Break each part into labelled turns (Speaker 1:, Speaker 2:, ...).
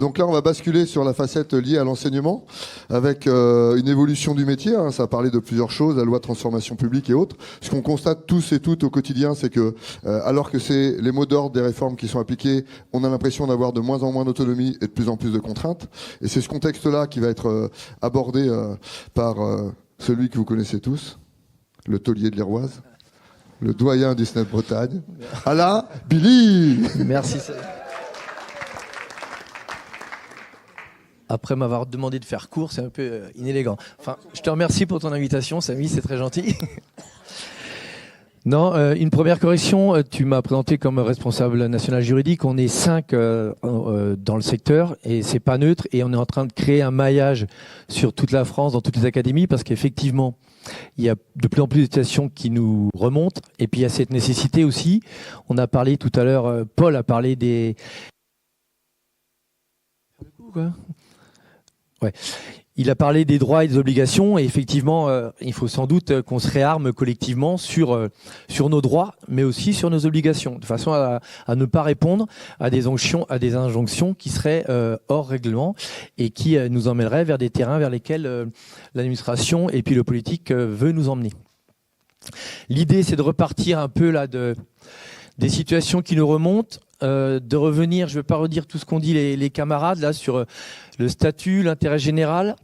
Speaker 1: Donc là, on va basculer sur la facette liée à l'enseignement, avec une évolution du métier. Hein. Ça a parlé de plusieurs choses, la loi de transformation publique et autres. Ce qu'on constate tous et toutes au quotidien, c'est que, alors que c'est les mots d'ordre des réformes qui sont appliquées, on a l'impression d'avoir de moins en moins d'autonomie et de plus en plus de contraintes. Et c'est ce contexte-là qui va être abordé par celui que vous connaissez tous, le taulier de l'Iroise, le doyen du SNEP Bretagne, Alain Billy.
Speaker 2: Merci. Après m'avoir demandé de faire court, c'est un peu inélégant. Enfin, je te remercie pour ton invitation, Samy, c'est très gentil. Non, une première correction, tu m'as présenté comme responsable national juridique. On est 5 dans le secteur et c'est pas neutre. Et on est en train de créer un maillage sur toute la France, dans toutes les académies, parce qu'effectivement, il y a de plus en plus de situations qui nous remontent. Et puis il y a cette nécessité aussi. On a parlé tout à l'heure, Paul a parlé des... Ouais. Il a parlé des droits et des obligations et effectivement, il faut sans doute qu'on se réarme collectivement sur nos droits, mais aussi sur nos obligations, de façon à ne pas répondre à des injonctions qui seraient hors règlement et qui nous emmèneraient vers des terrains vers lesquels l'administration et puis le politique veut nous emmener. L'idée, c'est de repartir un peu là des situations qui nous remontent, de revenir, je ne vais pas redire tout ce qu'ont dit les camarades là sur le statut, l'intérêt général,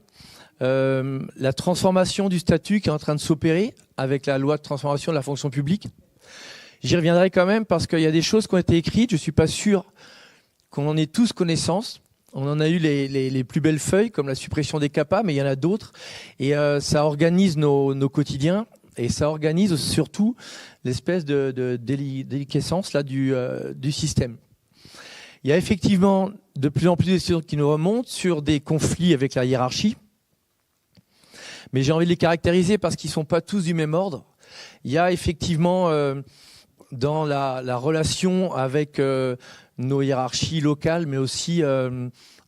Speaker 2: la transformation du statut qui est en train de s'opérer avec la loi de transformation de la fonction publique. J'y reviendrai quand même parce qu'il y a des choses qui ont été écrites, je ne suis pas sûr qu'on en ait tous connaissance. On en a eu les plus belles feuilles comme la suppression des CAPA, mais il y en a d'autres et ça organise nos quotidiens. Et ça organise surtout l'espèce de déliquescence là, du système. Il y a effectivement de plus en plus de décisions qui nous remontent sur des conflits avec la hiérarchie. Mais j'ai envie de les caractériser parce qu'ils ne sont pas tous du même ordre. Il y a effectivement dans la relation avec nos hiérarchies locales, mais aussi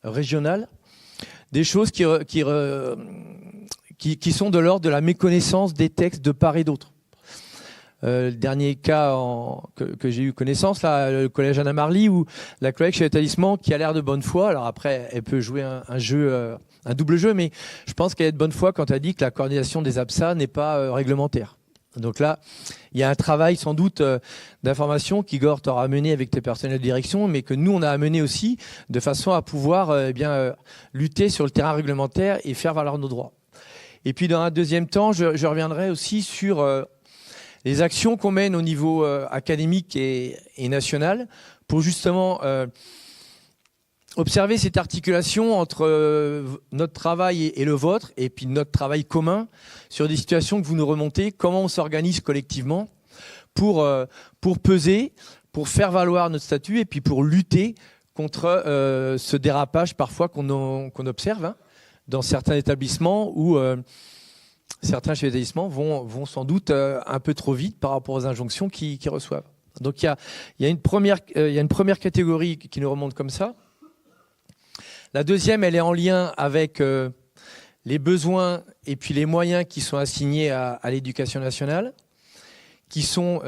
Speaker 2: régionales, des choses qui sont de l'ordre de la méconnaissance des textes de part et d'autre. Le dernier cas que j'ai eu connaissance, là, le collège Anna Marly, où la collègue chez l'établissement qui a l'air de bonne foi, alors après elle peut jouer un double jeu, mais je pense qu'elle est de bonne foi quand elle dit que la coordination des APSA n'est pas réglementaire. Donc là, il y a un travail sans doute d'information qu'Igor t'aura mené avec tes personnels de direction, mais que nous on a amené aussi de façon à pouvoir lutter sur le terrain réglementaire et faire valoir nos droits. Et puis dans un deuxième temps, je reviendrai aussi sur les actions qu'on mène au niveau académique et national pour justement observer cette articulation entre notre travail et le vôtre, et puis notre travail commun sur des situations que vous nous remontez, comment on s'organise collectivement pour peser, pour faire valoir notre statut et puis pour lutter contre ce dérapage parfois qu'on observe, hein, dans certains établissements où certains chefs d'établissement vont sans doute un peu trop vite par rapport aux injonctions qu'ils reçoivent. Donc il y a une première catégorie qui nous remonte comme ça. La deuxième, elle est en lien avec les besoins et puis les moyens qui sont assignés à l'éducation nationale, qui sont,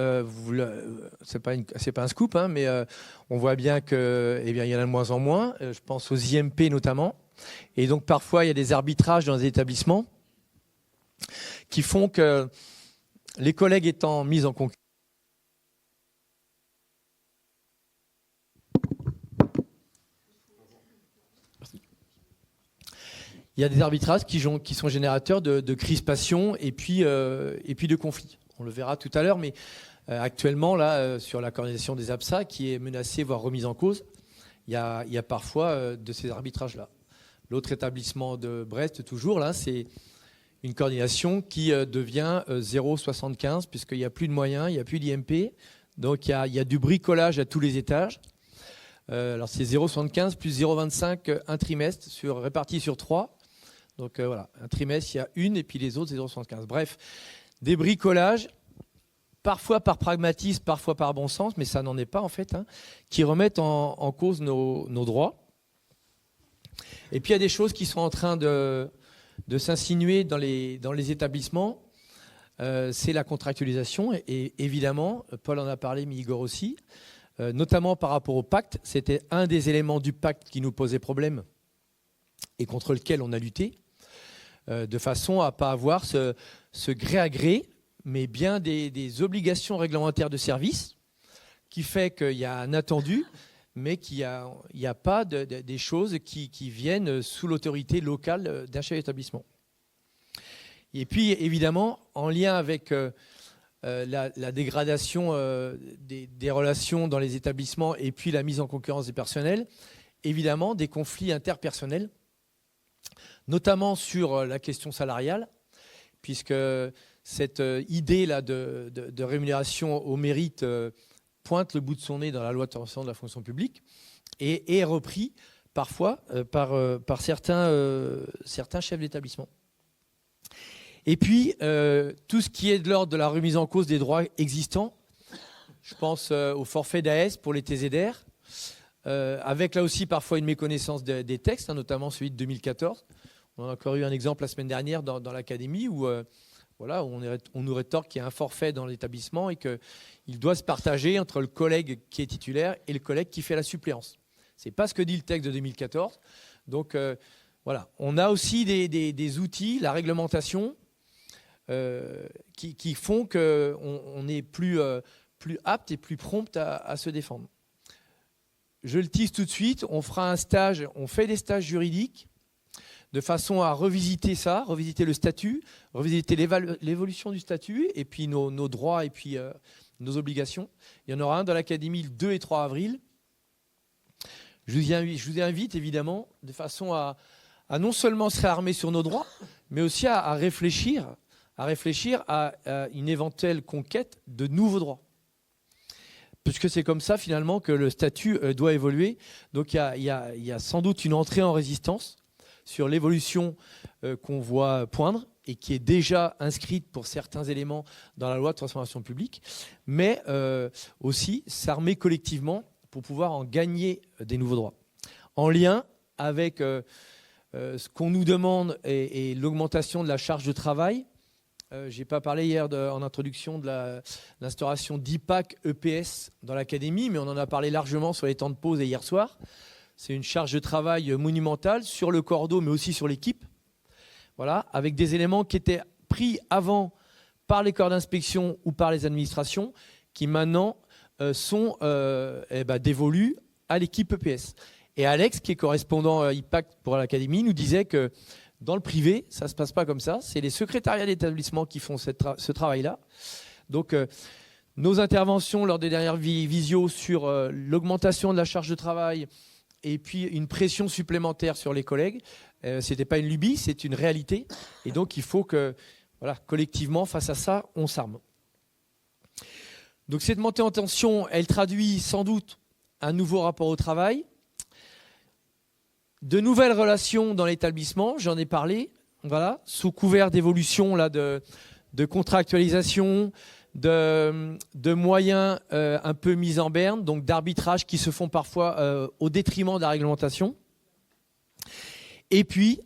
Speaker 2: c'est pas un scoop, hein, mais on voit bien que, il y en a de moins en moins. Je pense aux IMP notamment. Et donc parfois, il y a des arbitrages dans les établissements qui font que les collègues étant mis en concurrence, il y a des arbitrages qui sont générateurs de crispation et puis de conflits. On le verra tout à l'heure, mais actuellement, là, sur la coordination des APSA, qui est menacée, voire remise en cause, il y a parfois de ces arbitrages-là. L'autre établissement de Brest, toujours, là, c'est une coordination qui devient 0,75, puisqu'il n'y a plus de moyens, il n'y a plus d'IMP. Donc, il y a du bricolage à tous les étages. Alors, c'est 0,75 plus 0,25 un trimestre, réparti sur 3. Donc, voilà, un trimestre, il y a une, et puis les autres, c'est 0,75. Bref, des bricolages, parfois par pragmatisme, parfois par bon sens, mais ça n'en est pas, en fait, hein, qui remettent en cause nos droits. Et puis, il y a des choses qui sont en train de s'insinuer dans les établissements. C'est la contractualisation. Et évidemment, Paul en a parlé, mais Igor aussi. notamment par rapport au pacte. C'était un des éléments du pacte qui nous posait problème et contre lequel on a lutté, de façon à ne pas avoir ce gré à gré, mais bien des obligations réglementaires de service, qui fait qu'il y a un attendu, mais qu'il n'y a pas des choses qui viennent sous l'autorité locale d'un chef d'établissement. Et puis, évidemment, en lien avec la dégradation des relations dans les établissements et puis la mise en concurrence des personnels, évidemment, des conflits interpersonnels, notamment sur la question salariale, puisque cette idée-là de rémunération au mérite pointe le bout de son nez dans la loi de transformation de la fonction publique et est repris parfois par certains chefs d'établissement. Et puis, tout ce qui est de l'ordre de la remise en cause des droits existants, je pense au forfait d'AS pour les TZR, avec là aussi parfois une méconnaissance des textes, notamment celui de 2014. On a encore eu un exemple la semaine dernière dans l'académie où on nous rétorque qu'il y a un forfait dans l'établissement et qu'il doit se partager entre le collègue qui est titulaire et le collègue qui fait la suppléance. Ce n'est pas ce que dit le texte de 2014. Donc on a aussi des outils, la réglementation, qui font qu'on est plus apte et plus prompt à se défendre. Je le tease tout de suite, on fait des stages juridiques de façon à revisiter le statut, revisiter l'évolution du statut et puis nos droits et puis nos obligations. Il y en aura un dans l'académie le 2 et 3 avril. Je vous invite évidemment de façon à non seulement se réarmer sur nos droits, mais aussi à réfléchir à une éventuelle conquête de nouveaux droits. Puisque c'est comme ça finalement que le statut doit évoluer. Donc il y a sans doute une entrée en résistance sur l'évolution qu'on voit poindre et qui est déjà inscrite pour certains éléments dans la loi de transformation publique, mais aussi s'armer collectivement pour pouvoir en gagner des nouveaux droits. En lien avec ce qu'on nous demande et l'augmentation de la charge de travail. Je n'ai pas parlé hier en introduction de l'instauration d'IPAC EPS dans l'académie, mais on en a parlé largement sur les temps de pause et hier soir. C'est une charge de travail monumentale sur le corps d'eau, mais aussi sur l'équipe. Voilà, avec des éléments qui étaient pris avant par les corps d'inspection ou par les administrations, qui maintenant sont dévolus à l'équipe EPS. Et Alex, qui est correspondant IPAC pour l'académie, nous disait que dans le privé, ça ne se passe pas comme ça. C'est les secrétariats d'établissement qui font ce travail-là. Donc, nos interventions lors des dernières visios sur l'augmentation de la charge de travail et puis une pression supplémentaire sur les collègues, ce n'était pas une lubie, c'est une réalité. Et donc, il faut que, collectivement, face à ça, on s'arme. Donc, cette montée en tension, elle traduit sans doute un nouveau rapport au travail, de nouvelles relations dans l'établissement, j'en ai parlé, sous couvert d'évolution de contractualisation, de moyens un peu mis en berne, donc d'arbitrage qui se font parfois au détriment de la réglementation. Et puis,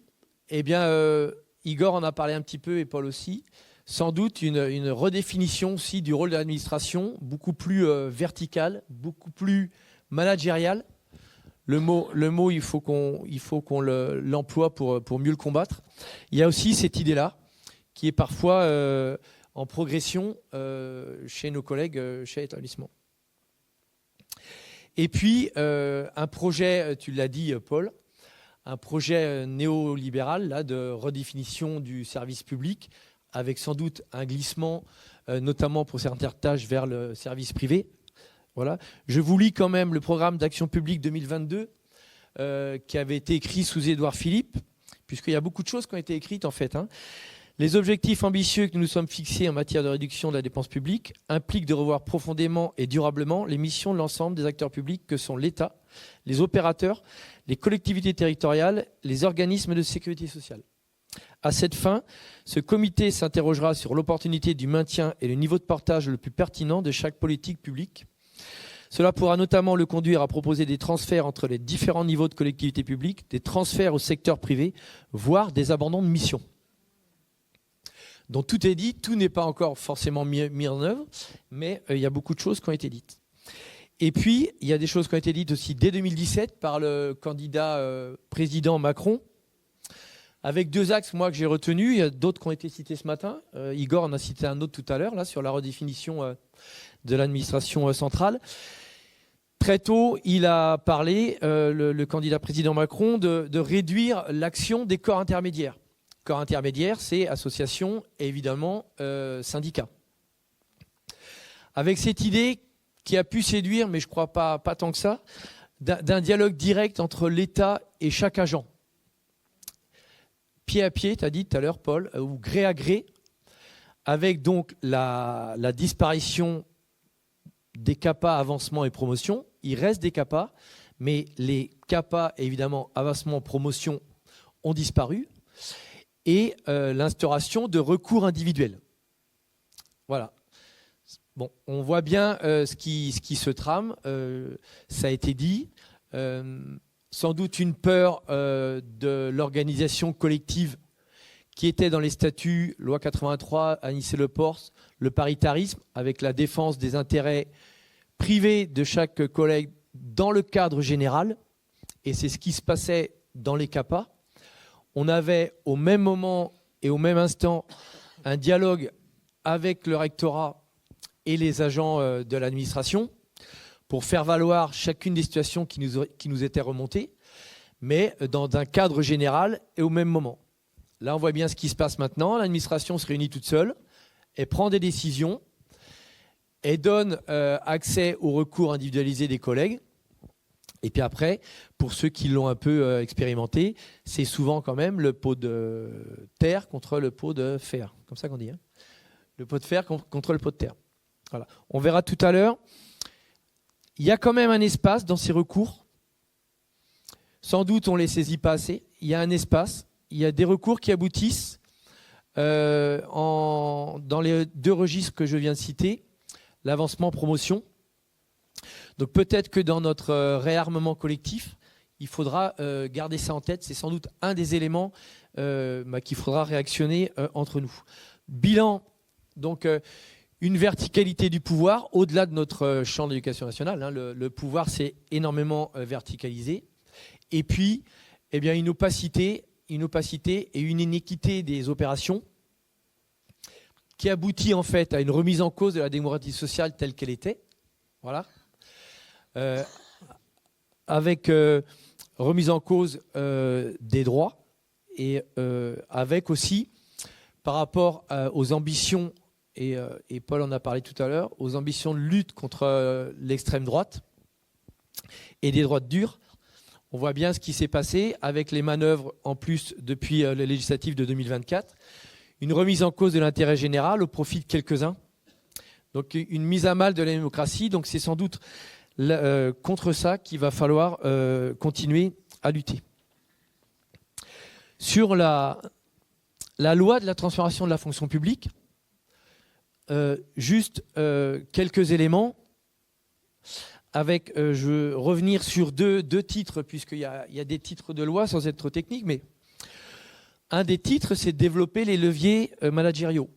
Speaker 2: Igor en a parlé un petit peu et Paul aussi, sans doute une redéfinition aussi du rôle de l'administration, beaucoup plus verticale, beaucoup plus managériale. Le mot, il faut qu'on l'emploie pour mieux le combattre. Il y a aussi cette idée-là qui est parfois en progression chez nos collègues chez l'établissement. Et puis, un projet, tu l'as dit Paul, un projet néolibéral là, de redéfinition du service public avec sans doute un glissement, notamment pour certaines tâches vers le service privé. Voilà. Je vous lis quand même le programme d'action publique 2022 qui avait été écrit sous Édouard Philippe, puisqu'il y a beaucoup de choses qui ont été écrites en fait. Les objectifs ambitieux que nous nous sommes fixés en matière de réduction de la dépense publique impliquent de revoir profondément et durablement les missions de l'ensemble des acteurs publics que sont l'État, les opérateurs, les collectivités territoriales, les organismes de sécurité sociale. À cette fin, ce comité s'interrogera sur l'opportunité du maintien et le niveau de portage le plus pertinent de chaque politique publique. Cela pourra notamment le conduire à proposer des transferts entre les différents niveaux de collectivités publiques, des transferts au secteur privé, voire des abandons de missions. Donc tout est dit, tout n'est pas encore forcément mis en œuvre, mais il y a beaucoup de choses qui ont été dites. Et puis, il y a des choses qui ont été dites aussi dès 2017 par le candidat président Macron, avec 2 axes, moi, que j'ai retenus. Il y a d'autres qui ont été cités ce matin. Igor en a cité un autre tout à l'heure, là, sur la redéfinition de l'administration centrale. Très tôt, il a parlé, le candidat président Macron, de réduire l'action des corps intermédiaires. Corps intermédiaires, c'est associations et évidemment syndicats. Avec cette idée qui a pu séduire, mais je ne crois pas tant que ça, d'un dialogue direct entre l'État et chaque agent. Pied à pied, tu as dit tout à l'heure, Paul, ou gré à gré, avec donc la disparition des CAPA, avancement et promotion. Il reste des CAPA, mais les CAPA, évidemment, avancement, promotion, ont disparu. Et l'instauration de recours individuels. Voilà. Bon, on voit bien ce qui se trame, ça a été dit. Sans doute une peur de l'organisation collective qui était dans les statuts, loi 83, Anissé-Le-Pors, le paritarisme, avec la défense des intérêts privés de chaque collègue dans le cadre général. Et c'est ce qui se passait dans les CAPA. On avait au même moment et au même instant un dialogue avec le rectorat et les agents de l'administration pour faire valoir chacune des situations qui nous étaient remontées, mais dans un cadre général et au même moment. Là, on voit bien ce qui se passe maintenant. L'administration se réunit toute seule, elle prend des décisions, elle donne accès au recours individualisé des collègues. Et puis après, pour ceux qui l'ont un peu expérimenté, c'est souvent quand même le pot de terre contre le pot de fer. Comme ça qu'on dit. Hein, le pot de fer contre le pot de terre. Voilà. On verra tout à l'heure. Il y a quand même un espace dans ces recours. Sans doute, on ne les saisit pas assez. Il y a un espace. Il y a des recours qui aboutissent dans les 2 registres que je viens de citer. L'avancement, promotion. Donc peut-être que dans notre réarmement collectif, il faudra garder ça en tête. C'est sans doute un des éléments qu'il faudra réactionner entre nous. Bilan, donc une verticalité du pouvoir au-delà de notre champ de l'éducation nationale. Hein, le pouvoir s'est énormément verticalisé. Et puis, eh bien, une opacité et une inéquité des opérations qui aboutit en fait à une remise en cause de la démocratie sociale telle qu'elle était. Voilà. Avec remise en cause des droits et avec aussi, par rapport aux ambitions, et Paul en a parlé tout à l'heure, aux ambitions de lutte contre l'extrême droite et des droites dures. On voit bien ce qui s'est passé avec les manœuvres en plus depuis les législatives de 2024. Une remise en cause de l'intérêt général au profit de quelques-uns. Donc une mise à mal de la démocratie. Donc c'est sans doute contre ça qu'il va falloir continuer à lutter. Sur la loi de la transformation de la fonction publique, juste quelques éléments. Avec, je veux revenir sur deux titres, puisqu'il y a des titres de loi sans être trop technique, mais un des titres, c'est développer les leviers managériaux.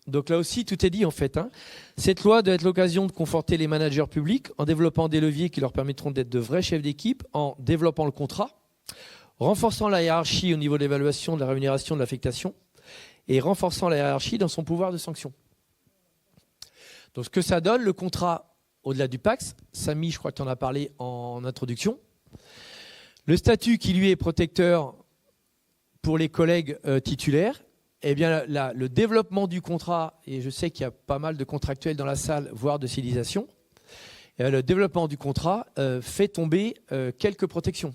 Speaker 2: Donc là aussi, tout est dit en fait. Hein. Cette loi doit être l'occasion de conforter les managers publics en développant des leviers qui leur permettront d'être de vrais chefs d'équipe, en développant le contrat, renforçant la hiérarchie au niveau de l'évaluation, de la rémunération, de l'affectation, et renforçant la hiérarchie dans son pouvoir de sanction. Donc ce que ça donne, le contrat au-delà du PAX, Samy, je crois que tu en as parlé en introduction, le statut qui lui est protecteur pour les collègues titulaires, eh bien, le développement du contrat, et je sais qu'il y a pas mal de contractuels dans la salle, voire de civilisation, le développement du contrat fait tomber quelques protections.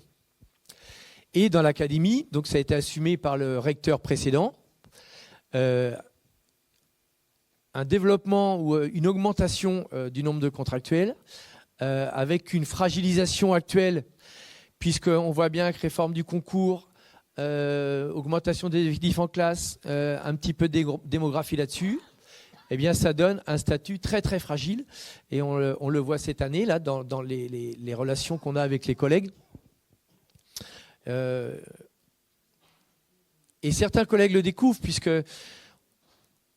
Speaker 2: Et dans l'académie, donc ça a été assumé par le recteur précédent, un développement ou une augmentation du nombre de contractuels, avec une fragilisation actuelle, puisqu'on voit bien que réforme du concours, augmentation des effectifs en classe, un petit peu de démographie là-dessus, eh bien ça donne un statut très très fragile, et on le voit cette année là dans les relations qu'on a avec les collègues. Et certains collègues le découvrent, puisque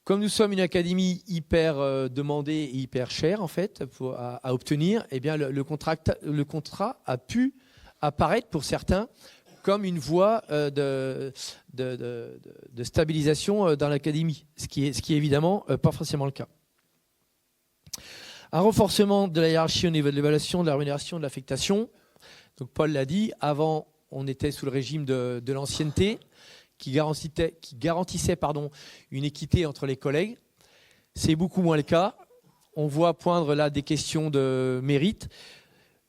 Speaker 2: Comme nous sommes une académie hyper demandée et hyper chère en fait à obtenir, eh bien le contrat a pu apparaître pour certains comme une voie de stabilisation dans l'académie, ce qui est évidemment pas forcément le cas. Un renforcement de la hiérarchie au niveau de l'évaluation, de la rémunération, de l'affectation. Donc Paul l'a dit, avant on était sous le régime de l'ancienneté, qui garantissait une équité entre les collègues. C'est beaucoup moins le cas. On voit poindre là des questions de mérite.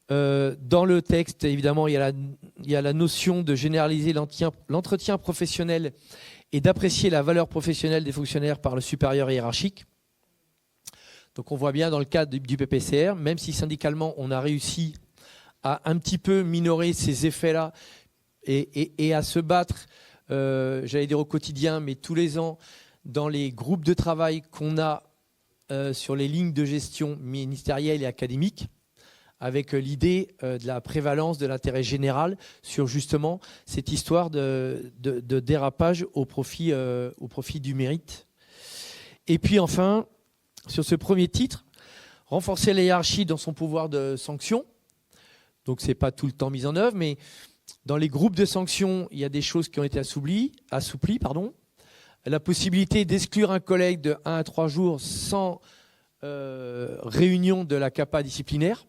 Speaker 2: Dans le texte, évidemment, il y a la notion de généraliser l'entretien professionnel et d'apprécier la valeur professionnelle des fonctionnaires par le supérieur hiérarchique. Donc on voit bien dans le cadre du PPCR, même si syndicalement on a réussi à un petit peu minorer ces effets-là et à se battre, j'allais dire au quotidien, mais tous les ans, dans les groupes de travail qu'on a sur les lignes de gestion ministérielle et académique, avec l'idée de la prévalence de l'intérêt général sur justement cette histoire de dérapage au profit du mérite. Et puis enfin, sur ce premier titre, renforcer la hiérarchie dans son pouvoir de sanction. Donc ce n'est pas tout le temps mis en œuvre, mais dans les groupes de sanctions, il y a des choses qui ont été assouplies. La possibilité d'exclure un collègue de 1 à 3 jours sans réunion de la CAPA disciplinaire.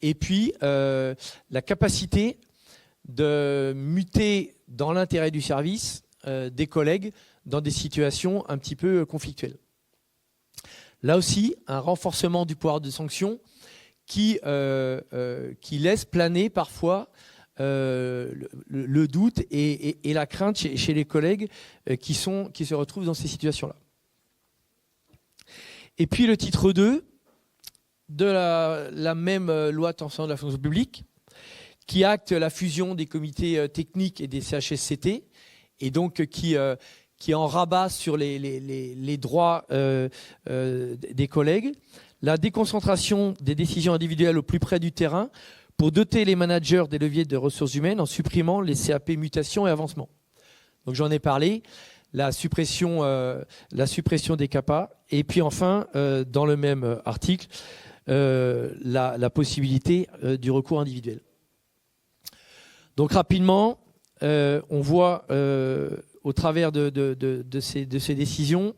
Speaker 2: Et puis, la capacité de muter dans l'intérêt du service des collègues dans des situations un petit peu conflictuelles. Là aussi, un renforcement du pouvoir de sanction qui laisse planer parfois le doute et la crainte chez les collègues qui se retrouvent dans ces situations-là. Et puis le titre 2 de la même loi de transformation de la fonction publique qui acte la fusion des comités techniques et des CHSCT et donc qui en rabat sur les droits des collègues, la déconcentration des décisions individuelles au plus près du terrain pour doter les managers des leviers de ressources humaines en supprimant les CAP mutation et avancement. Donc j'en ai parlé, la suppression des CAPA, et puis enfin, dans le même article, la possibilité du recours individuel. Donc rapidement, on voit au travers de ces décisions,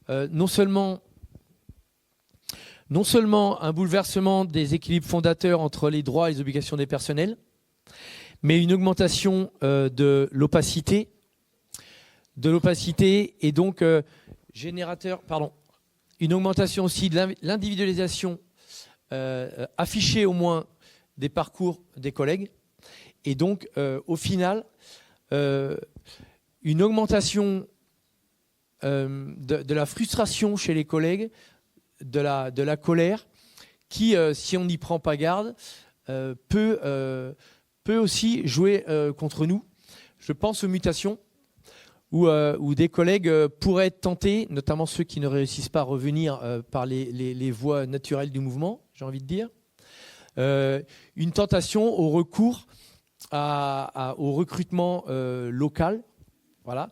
Speaker 2: non seulement un bouleversement des équilibres fondateurs entre les droits et les obligations des personnels, mais une augmentation de l'opacité et donc une augmentation aussi de l'individualisation affichée au moins des parcours des collègues, et donc au final une augmentation de la frustration chez les collègues, de la colère qui, si on n'y prend pas garde, peut aussi jouer contre nous. Je pense aux mutations où des collègues pourraient être tentés, notamment ceux qui ne réussissent pas à revenir par les voies naturelles du mouvement, j'ai envie de dire, une tentation au recours au recrutement local. Voilà.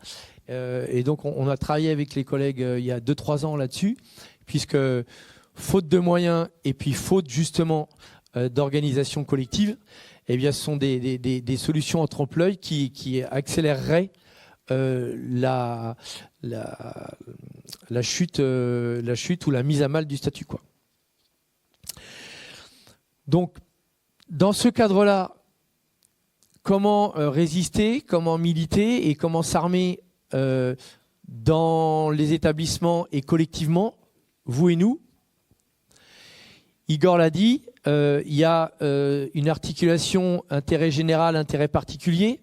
Speaker 2: Et donc on a travaillé avec les collègues il y a 2-3 ans là-dessus, puisque faute de moyens et puis faute justement d'organisation collective, eh bien, ce sont des solutions en trompe-l'œil qui accéléreraient la chute ou la mise à mal du statut quo. Donc, dans ce cadre-là, comment résister, comment militer et comment s'armer dans les établissements et collectivement, vous et nous. Igor l'a dit, il y a une articulation intérêt général, intérêt particulier,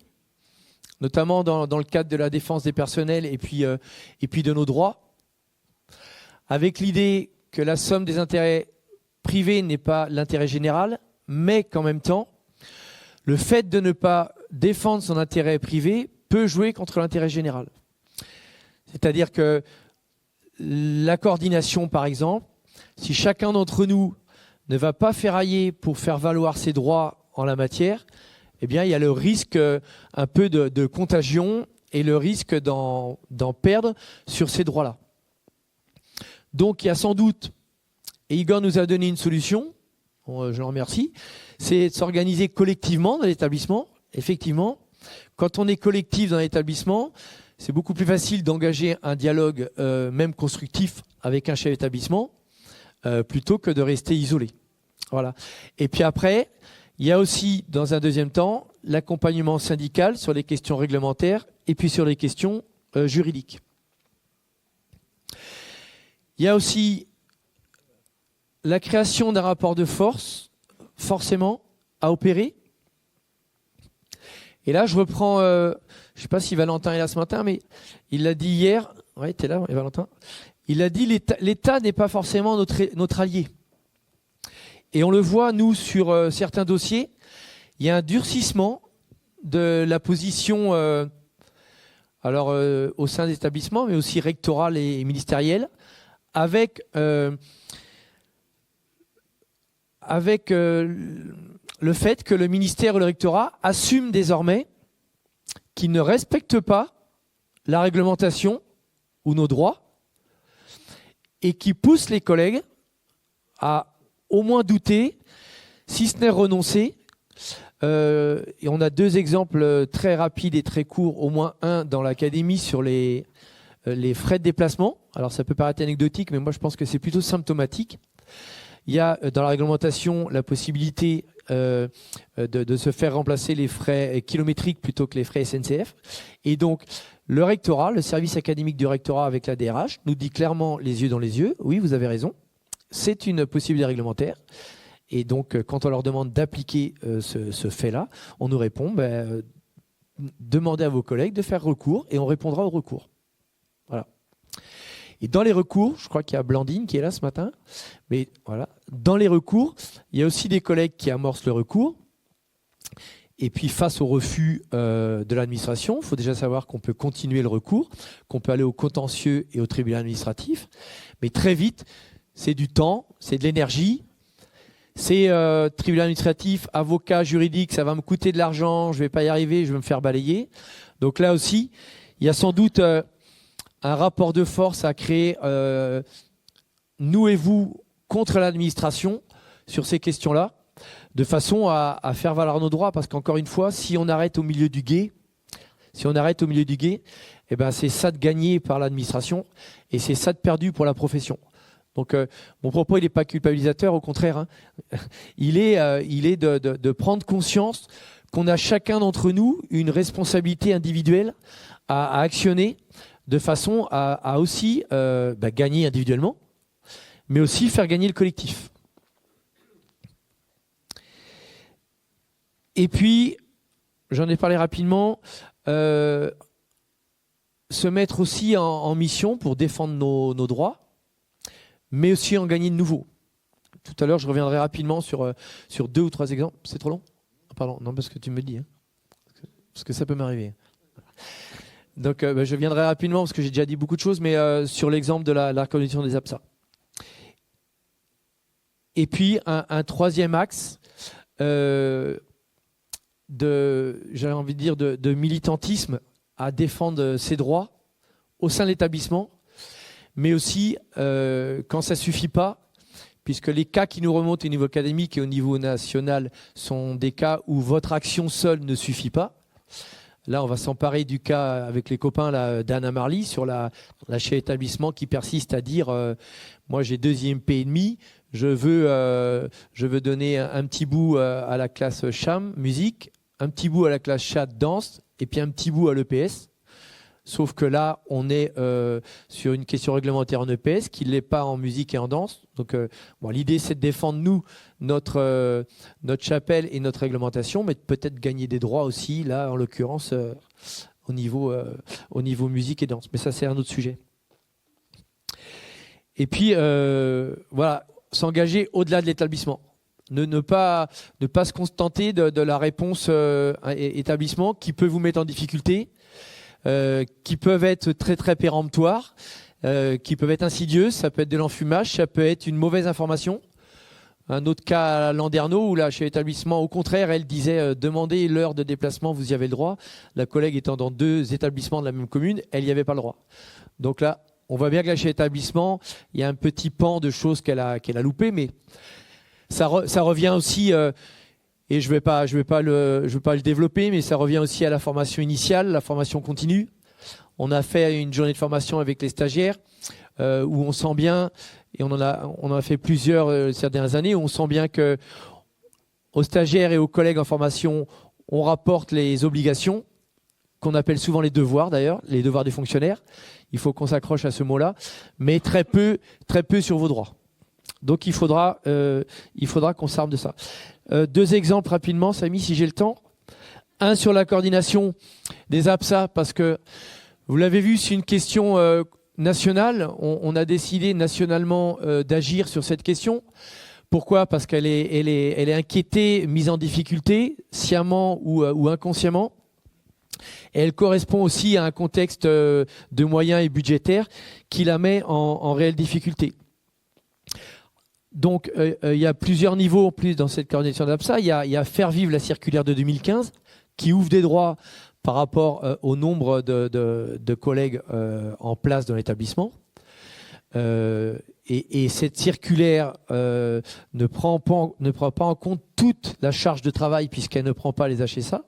Speaker 2: notamment dans le cadre de la défense des personnels et puis de nos droits, avec l'idée que la somme des intérêts privés n'est pas l'intérêt général, mais qu'en même temps, le fait de ne pas défendre son intérêt privé peut jouer contre l'intérêt général. C'est-à-dire que la coordination, par exemple, si chacun d'entre nous ne va pas ferrailler pour faire valoir ses droits en la matière, eh bien, il y a le risque un peu de contagion et le risque d'en perdre sur ces droits-là. Donc il y a sans doute, et Igor nous a donné une solution, je le remercie, c'est de s'organiser collectivement dans l'établissement. Effectivement, quand on est collectif dans l'établissement, c'est beaucoup plus facile d'engager un dialogue, même constructif, avec un chef d'établissement, plutôt que de rester isolé. Voilà. Et puis après, il y a aussi, dans un deuxième temps, l'accompagnement syndical sur les questions réglementaires et puis sur les questions juridiques. Il y a aussi la création d'un rapport de force, forcément, à opérer. Et là, je reprends, je ne sais pas si Valentin est là ce matin, mais il l'a dit hier. Oui, tu es là, Valentin. Il a dit l'État n'est pas forcément notre allié. Et on le voit, nous, sur certains dossiers, il y a un durcissement de la position au sein des établissements, mais aussi rectorale et ministérielle, avec le fait que le ministère ou le rectorat assument désormais qu'ils ne respectent pas la réglementation ou nos droits et qui poussent les collègues à au moins douter, si ce n'est renoncer. Et on a deux exemples très rapides et très courts, au moins un dans l'académie sur les frais de déplacement. Alors ça peut paraître anecdotique, mais moi je pense que c'est plutôt symptomatique. Il y a dans la réglementation la possibilité de se faire remplacer les frais kilométriques plutôt que les frais SNCF. Et donc le rectorat, le service académique du rectorat avec la DRH, nous dit clairement les yeux dans les yeux, oui vous avez raison, c'est une possibilité réglementaire. Et donc quand on leur demande d'appliquer ce fait-là, on nous répond demandez à vos collègues de faire recours et on répondra au recours. Voilà. Et dans les recours, je crois qu'il y a Blandine qui est là ce matin, mais voilà, dans les recours, il y a aussi des collègues qui amorcent le recours. Et puis face au refus de l'administration, il faut déjà savoir qu'on peut continuer le recours, qu'on peut aller au contentieux et au tribunal administratif. Mais très vite, c'est du temps, c'est de l'énergie. C'est tribunal administratif, avocat, juridique, ça va me coûter de l'argent, je ne vais pas y arriver, je vais me faire balayer. Donc là aussi, il y a sans doute un rapport de force à créer, nous et vous, contre l'administration sur ces questions-là, de façon à faire valoir nos droits. Parce qu'encore une fois, si on arrête au milieu du gué, eh ben c'est ça de gagné par l'administration et c'est ça de perdu pour la profession. Donc mon propos, il n'est pas culpabilisateur, au contraire. Hein. Il est de prendre conscience qu'on a chacun d'entre nous une responsabilité individuelle à actionner de façon à aussi gagner individuellement, mais aussi faire gagner le collectif. Et puis, j'en ai parlé rapidement, se mettre aussi en mission pour défendre nos droits, mais aussi en gagner de nouveaux. Tout à l'heure, je reviendrai rapidement sur 2 ou 3 exemples. C'est trop long ? Pardon, non, parce que tu me dis. Hein. Parce que ça peut m'arriver. Donc, je viendrai rapidement, parce que j'ai déjà dit beaucoup de choses, mais sur l'exemple de la reconnaissance des APSA. Et puis, un troisième axe j'avais envie de dire, de militantisme à défendre ses droits au sein de l'établissement, mais aussi quand ça ne suffit pas, puisque les cas qui nous remontent au niveau académique et au niveau national sont des cas où votre action seule ne suffit pas. Là, on va s'emparer du cas avec les copains d'Anna Marly sur la chef d'établissement qui persiste à dire moi j'ai 2 IMP et demi, je veux donner un petit bout à la classe cham, musique, un petit bout à la classe chat, danse, et puis un petit bout à l'EPS. Sauf que là, on est sur une question réglementaire en EPS qui ne l'est pas en musique et en danse. Donc, l'idée, c'est de défendre, nous, notre chapelle et notre réglementation, mais peut-être gagner des droits aussi, là, en l'occurrence, au niveau musique et danse. Mais ça, c'est un autre sujet. Et puis, s'engager au-delà de l'établissement. Ne pas se contenter de la réponse établissement qui peut vous mettre en difficulté, qui peuvent être très très péremptoires, qui peuvent être insidieuses, ça peut être de l'enfumage, ça peut être une mauvaise information. un autre cas à Landerneau où là, chez l'établissement, au contraire, elle disait demandez l'heure de déplacement, vous y avez le droit. La collègue étant dans 2 établissements de la même commune, elle n'y avait pas le droit. Donc là, on voit bien que là, chez l'établissement, il y a un petit pan de choses qu'elle a loupé, mais ça revient aussi, et je vais pas le développer, mais ça revient aussi à la formation initiale, la formation continue. On a fait une journée de formation avec les stagiaires où on sent bien, et on en a fait plusieurs ces dernières années, où on sent bien que aux stagiaires et aux collègues en formation, on rapporte les obligations, qu'on appelle souvent les devoirs d'ailleurs, les devoirs des fonctionnaires. Il faut qu'on s'accroche à ce mot-là, mais très peu sur vos droits. Donc il faudra qu'on s'arme de ça. 2 exemples rapidement, Samy, si j'ai le temps. Un sur la coordination des APSA, parce que vous l'avez vu, c'est une question nationale. On a décidé nationalement d'agir sur cette question. Pourquoi ? Parce qu'elle est inquiétée, mise en difficulté, sciemment ou inconsciemment. Et elle correspond aussi à un contexte de moyens et budgétaires qui la met en réelle difficulté. Donc, il y a plusieurs niveaux en plus dans cette coordination d'APSA. Il y a faire vivre la circulaire de 2015 qui ouvre des droits par rapport au nombre de collègues en place dans l'établissement. Et cette circulaire ne prend pas en compte toute la charge de travail puisqu'elle ne prend pas les HSA.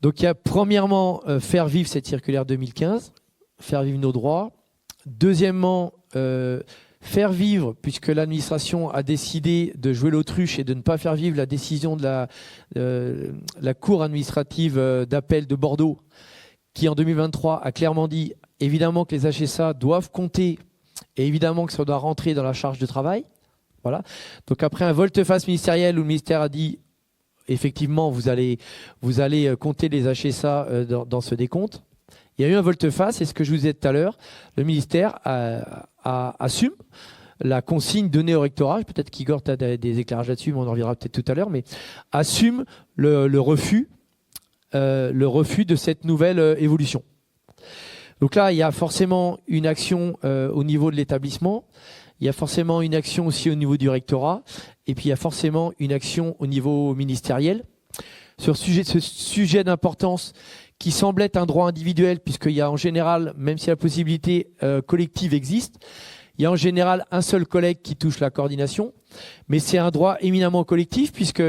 Speaker 2: Donc il y a premièrement faire vivre cette circulaire 2015, faire vivre nos droits. Deuxièmement, faire vivre, puisque l'administration a décidé de jouer l'autruche et de ne pas faire vivre la décision de la Cour administrative d'appel de Bordeaux, qui en 2023 a clairement dit évidemment que les HSA doivent compter et évidemment que ça doit rentrer dans la charge de travail. Voilà. Donc après un volte-face ministériel où le ministère a dit effectivement vous allez compter les HSA dans ce décompte. Il y a eu un volte-face, et ce que je vous disais tout à l'heure, le ministère assume la consigne donnée au rectorat, peut-être qu'Igor a des éclairages là-dessus, mais on en reviendra peut-être tout à l'heure, mais assume le refus de cette nouvelle évolution. Donc là, il y a forcément une action au niveau de l'établissement, il y a forcément une action aussi au niveau du rectorat, et puis il y a forcément une action au niveau ministériel. Sur ce sujet d'importance qui semble être un droit individuel, puisqu'il y a en général, même si la possibilité collective existe, il y a en général un seul collègue qui touche la coordination, mais c'est un droit éminemment collectif, puisque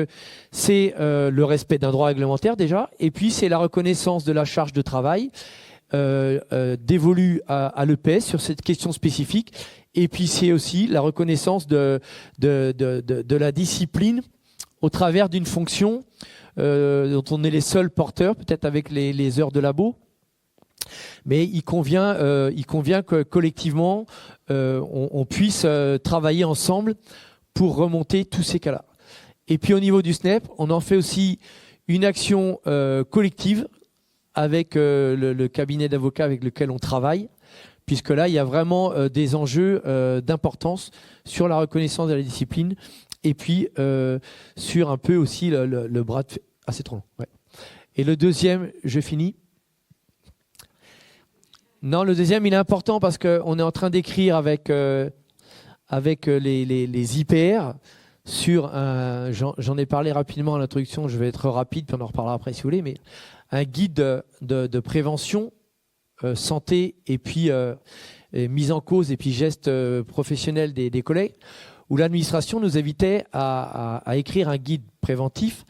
Speaker 2: c'est le respect d'un droit réglementaire déjà, et puis c'est la reconnaissance de la charge de travail dévolue à l'EPS sur cette question spécifique, et puis c'est aussi la reconnaissance de la discipline au travers d'une fonction dont on est les seuls porteurs, peut-être avec les heures de labo. Mais il convient que collectivement, on puisse travailler ensemble pour remonter tous ces cas-là. Et puis au niveau du SNEP, on en fait aussi une action collective avec le cabinet d'avocats avec lequel on travaille, puisque là, il y a vraiment des enjeux d'importance sur la reconnaissance de la discipline. Et puis, sur un peu aussi le bras de... Ah, c'est trop long. Ouais. Et le deuxième, je finis. Non, le deuxième, il est important parce qu'on est en train d'écrire avec les IPR sur un... J'en ai parlé rapidement à l'introduction, je vais être rapide, puis on en reparlera après si vous voulez, mais un guide de prévention, santé et puis mise en cause et puis gestes professionnels des collègues, où l'administration nous invitait à écrire un guide préventif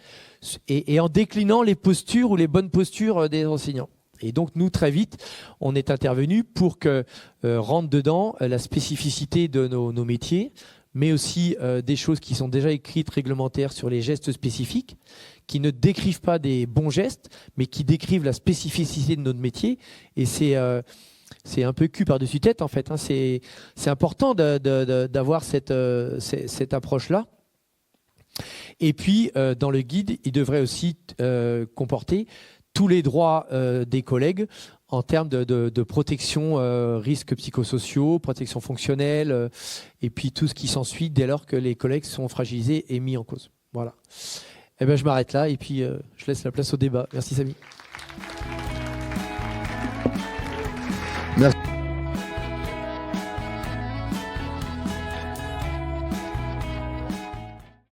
Speaker 2: et en déclinant les postures ou les bonnes postures des enseignants. Et donc nous, très vite, on est intervenu pour que rentre dedans la spécificité de nos métiers, mais aussi des choses qui sont déjà écrites réglementaires sur les gestes spécifiques, qui ne décrivent pas des bons gestes, mais qui décrivent la spécificité de notre métier. Et c'est un peu cul par-dessus tête, en fait. Hein. C'est important d'avoir cette approche-là. Et puis, dans le guide, il devrait aussi comporter tous les droits des collègues en termes de protection risques psychosociaux, protection fonctionnelle, et puis tout ce qui s'ensuit dès lors que les collègues sont fragilisés et mis en cause. Voilà. Eh ben, je m'arrête là et puis je laisse la place au débat. Merci Samy.
Speaker 1: Merci.